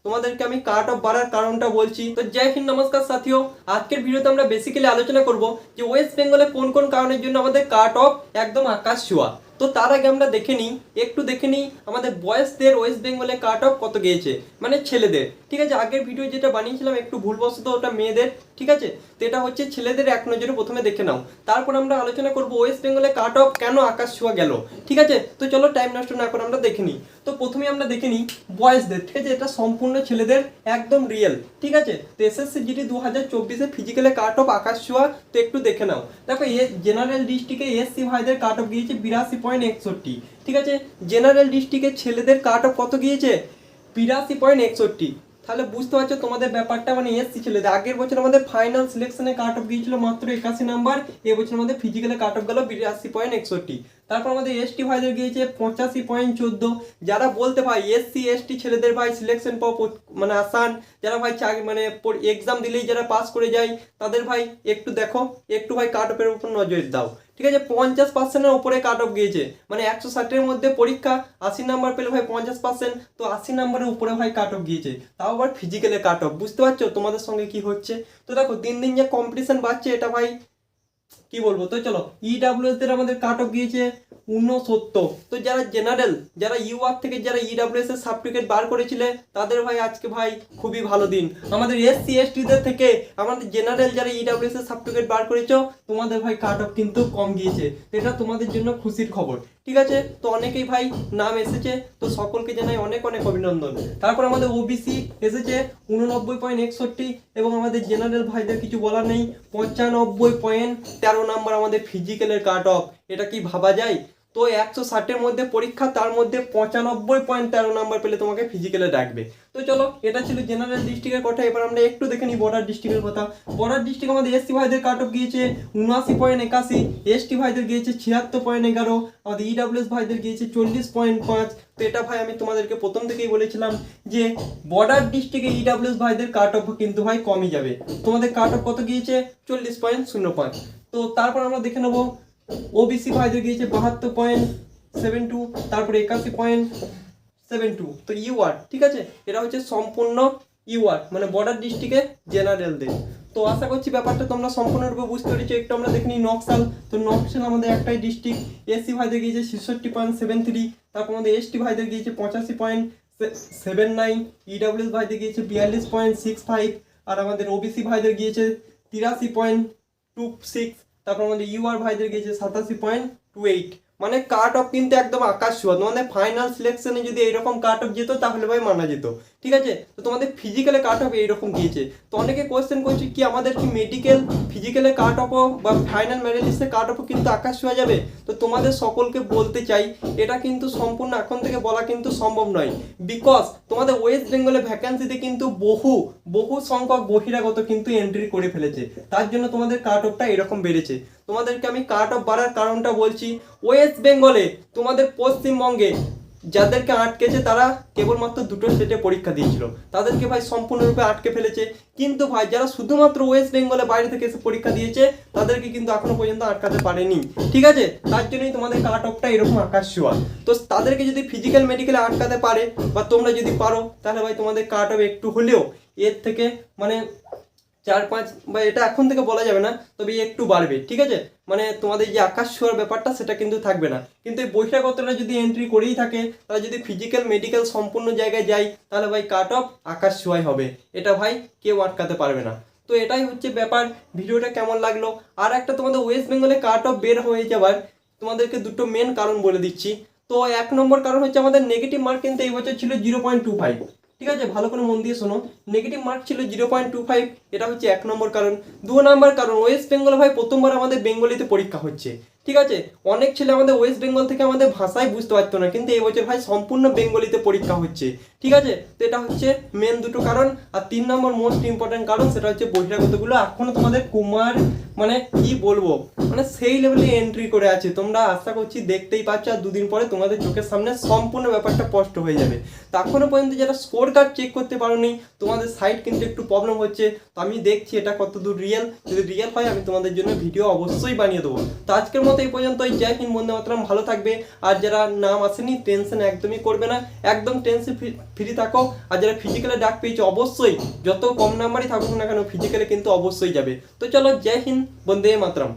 তোমাদেরকে আমি cut off বাড়ার কারণটা বলছি। তো জয় হিন্দ, নমস্কার সাথীও। আজকের ভিডিওতে আমরা বেসিক্যালি আলোচনা করব যে ওয়েস্ট বেঙ্গলে কোন কোন কারণের জন্য আমাদের কাট অফ একদম আকাশ ছোঁয়া। তো তার আগে আমরা একটু দেখে নিই আমাদের বয়েজদের ওয়েস্ট বেঙ্গলে কাট অফ কত গিয়েছে, মানে ছেলেদের। ঠিক আছে, আগের ভিডিও যেটা বানিয়েছিলাম একটু ভুলবশত ওটা মেয়েদের, ঠিক আছে। তো এটা হচ্ছে ছেলেদের এক নজরে প্রথমে দেখে নাও, তারপর আমরা আলোচনা করব ওয়েস্ট বেঙ্গলে কাট অফ কেন আকাশ ছোঁয়া গেল। ঠিক আছে, তো চলো টাইম নষ্ট না করে আমরা দেখে নিই। তো প্রথমে আমরা দেখে নিই বয়েজদের, ঠিক আছে, এটা সম্পূর্ণ ছেলেদের একদম রিয়েল। ঠিক আছে, তো এসএসসি জিডি 2024 ফিজিক্যালে কাট অফ আকাশ ছোঁয়া। তো একটু দেখে নাও। দেখো জেনারেল ডিস্ট্রিক্টে এসসি ভাইদের কাট অফ গিয়েছে 82.61। ঠিক আছে, জেনারেল ডিস্ট্রিক্টে ছেলেদের কাট অফ কত গিয়েছে? 82.61। তাহলে বুঝতে পারছো তোমাদের ব্যাপারটা, মানে এসসি ছেলেদের আগের বছর আমাদের ফাইনাল সিলেকশনে কাট অফ গিয়েছিল মাত্র 81 নাম্বার, এবছর আমাদের ফিজিক্যালে কাট অফ গেল 82.61। তারপর আমাদের এসটি ভাইদের গিয়েছে 85.14। যারা বলতে ভাই এসসি এসটি ছেলেদের ভাই সিলেকশন পাওয়া মানে আসান, যারা ভাই মানে এক্সাম দিলেই যারা পাস করে যায় তাদের ভাই একটু দেখো, একটু ভাই কাট অফের উপর নজর দাও। ঠিক আছে, 50%-এর উপরে কাট অফ গিয়েছে, মানে 160-এর মধ্যে পরীক্ষা 80 নাম্বার পেলে ভাই 50%, তো 80 নাম্বারের উপরে ভাই কাট অফ গিয়েছে, তাও আবার ফিজিক্যালে কাট অফ। বুঝতে পারছো তোমাদের সঙ্গে কি হচ্ছে? তো দেখো দিন দিন যে কম্পিটিশন বাড়ছে, এটা ভাই কি বলবো। তো চলো ইডাব্লিউএস দের আমাদের কাট অফ গিয়েছে 69। তো যারা জেনারেল, যারা ইউআর থেকে যারা ইডাব্লিউএস এর সার্টিফিকেট বার করেছিলে তাদের ভাই আজকে ভাই খুবই ভালো দিন। আমাদের এসসি এসটি দের থেকে আমাদের জেনারেল যারা ইডাব্লিউএস এর সার্টিফিকেট বার করেছো তোমাদের ভাই কাট অফ কিন্তু কম গিয়েছে, এটা তোমাদের জন্য খুশির খবর। ঠিক আছে, তো অনেকেই ভাই নাম এসেছে, তো সকলকে জানাই অনেক অনেক অভিনন্দন। তারপর আমাদের ওবিসি এসেছে 89.61 এবং আমাদের জেনারেল ভাইদের কিছু বলার নেই, 95.13 নাম্বার আমাদের ফিজিক্যালের কাট অফ। এটা কি ভাবা যায়? তো 160-এর মধ্যে পরীক্ষা, তার মধ্যে 95.13 নাম্বার পেলে তোমাকে ফিজিক্যালে ডাকবে। তো চলো এটা ছিল জেনারেল ডিস্ট্রিক্টের কথা। এবার আমরা একটু দেখে নিই বর্ডার ডিস্ট্রিক্টের কথা। বর্ডার ডিস্ট্রিক্ট আমাদের এসসি ভাইদের কাট অফ গিয়েছে 79.81, এসটি ভাইদের গিয়েছে 76.11, আমাদের ইডাব্লিউএস ভাইদের গিয়েছে 40.5। তো এটা ভাই আমি তোমাদেরকে প্রথম থেকেই বলেছিলাম যে বর্ডার ডিস্ট্রিক্টে ইডাব্লিউএস ভাইদের কাট অফ কিন্তু ভাই কমই যাবে। তোমাদের কাট অফ কত গিয়েছে? 40.05। তো তারপর আমরা দেখে নেবো ওবিসি ভাইদের গিয়েছে 72.72, তারপরে 81.72। তো ইউআর, ঠিক আছে, এটা হচ্ছে সম্পূর্ণ ইউআর মানে বর্ডার ডিস্ট্রিক্টে জেনারেলদের। তো আশা করছি ব্যাপারটা তোমরা সম্পূর্ণরূপে বুঝতে পেরেছো। একটু আমরা দেখে নিই নকশাল। তো নকশাল আমাদের একটাই ডিস্ট্রিক্ট, এসসি ভাইদের গিয়েছে 66.73, তারপর আমাদের এসটি ভাইদের গিয়েছে 85.79, ইডাব্লিউএস ভাইদের গিয়েছে 42.65, আর আমাদের ওবিসি ভাইদের গিয়েছে 83.26, তারপর আমাদের ইউআর ভাইদের গিয়েছে 87.28। মানে কাট অফ কিন্তু একদম আকাশ ছোঁয়া। তোমাদের ফাইনাল সিলেকশনে যদি এইরকম কাট অফ যেত তাহলে ভাই মানা যেত। ঠিক আছে, তো তোমাদের ফিজিক্যালে কাট অফ এইরকম গিয়েছে। তো অনেকে কোয়েশ্চেন করছে কি আমাদের কি মেডিকেল ফিজিক্যালে কাট অফ বা ফাইনাল মেরিট লিস্টে কাট অফ কিন্তু আকাশ ছোঁয়া যাবে? তো তোমাদের সকলকে বলতে চাই এটা কিন্তু সম্পূর্ণ এখন থেকে বলা কিন্তু সম্ভব নয়, বিকজ তোমাদের ওয়েস্ট বেঙ্গলে ভ্যাকেন্সিতে কিন্তু বহু সংখ্যক বহিরাগত কিন্তু এন্ট্রি করে ফেলেছে, তার জন্য তোমাদের কাট অফটা এরকম বেড়েছে। তোমাদেরকে আমি কাট অফ বাড়ার কারণটা বলছি। ওয়েস্ট বেঙ্গলে তোমাদের পশ্চিমবঙ্গে যাদেরকে আটকেছে তারা কেবলমাত্র 2টো স্টেটে পরীক্ষা দিয়েছিল, তাদেরকে ভাই সম্পূর্ণরূপে আটকে ফেলেছে। কিন্তু ভাই যারা শুধুমাত্র ওয়েস্ট বেঙ্গলে বাইরে থেকে এসে পরীক্ষা দিয়েছে তাদেরকে কিন্তু এখনো পর্যন্ত আটকাতে পারেনি। ঠিক আছে, তার জন্যই তোমাদের কাট অফটা এরকম আকাশ ছোঁয়া। তো তাদেরকে যদি ফিজিক্যাল মেডিকেলে আটকাতে পারে বা তোমরা যদি পারো তাহলে ভাই তোমাদের কাট অফ একটু হলেও এর থেকে মানে 4-5 বা এটা এখন থেকে বলা যাবে না, তবে একটু বাড়বে। ঠিক আছে, মানে তোমাদের যে আকাশ ছোঁয়ার ব্যাপারটা সেটা কিন্তু থাকবে না। কিন্তু এই বহিরাগতরা যদি এন্ট্রি করেই থাকে, তারা যদি ফিজিক্যাল মেডিকেল সম্পূর্ণ জায়গায় যায় তাহলে ভাই কাট অফ আকাশ ছোঁয়াই হবে, এটা ভাই কেউ আটকাতে পারবে না। তো এটাই হচ্ছে ব্যাপার। ভিডিওটা কেমন লাগলো? আর একটা তোমাদের ওয়েস্ট বেঙ্গলে কাট অফ বের হয়ে যাবার তোমাদেরকে দুটো মেন কারণ বলে দিচ্ছি। তো 1 নম্বর কারণ হচ্ছে আমাদের নেগেটিভ মার্ক কিন্তু এই বছর ছিল 0.25। ঠিক আছে, ভালো করে মন দিয়ে শোনো, নেগেটিভ মার্ক ছিল 0.25, এটা হচ্ছে 1 নম্বর কারণ। 2 নম্বর কারণ ওয়েস্ট বেঙ্গলে ভাই প্রথমবার আমাদের বেঙ্গলিতে পরীক্ষা হচ্ছে। ঠিক আছে, অনেক ছেলে আমাদের ওয়েস্ট বেঙ্গল থেকে আমাদের ভাষায় বুঝতে পারতো না, কিন্তু এই বছর ভাই সম্পূর্ণ বেঙ্গলিতে পরীক্ষা হচ্ছে। ঠিক আছে, তো এটা হচ্ছে মেন দুটো কারণ। আর 3 নম্বর মোস্ট ইম্পর্টেন্ট কারণ সেটা হচ্ছে বহিরাগতগুলো এখনো তোমাদের কুমার মানে কি বলবো, মানে সেই লেভেলে এন্ট্রি করে আছে। তোমরা আশা করছি দেখতেই পাচ্ছ, আর দুদিন পরে তোমাদের চোখের সামনে সম্পূর্ণ ব্যাপারটা স্পষ্ট হয়ে যাবে। তো এখনো পর্যন্ত যারা স্কোর কার্ড চেক করতে পারোনি, তোমাদের সাইট কিন্তু একটু প্রবলেম হচ্ছে। তো আমি দেখছি এটা কতদূর রিয়েল, যদি রিয়েল হয় আমি তোমাদের জন্য ভিডিও অবশ্যই বানিয়ে দেবো। তো আজকের মতো এই পর্যন্তই। জয় হিন্দ, বন্দে মাতরম, ভালো থাকবে। আর যারা নাম আসেনি টেনশন একদমই করবে না, একদম টেনশন ফ্রি থাকো। আর যারা ফিজিক্যালে ডাক পেয়েছে অবশ্যই, যত কম নাম্বারই থাকুক না কেন, ফিজিক্যালে কিন্তু অবশ্যই যাবে। তো চলো, জয় হিন্দ, বন্দে মাতরম।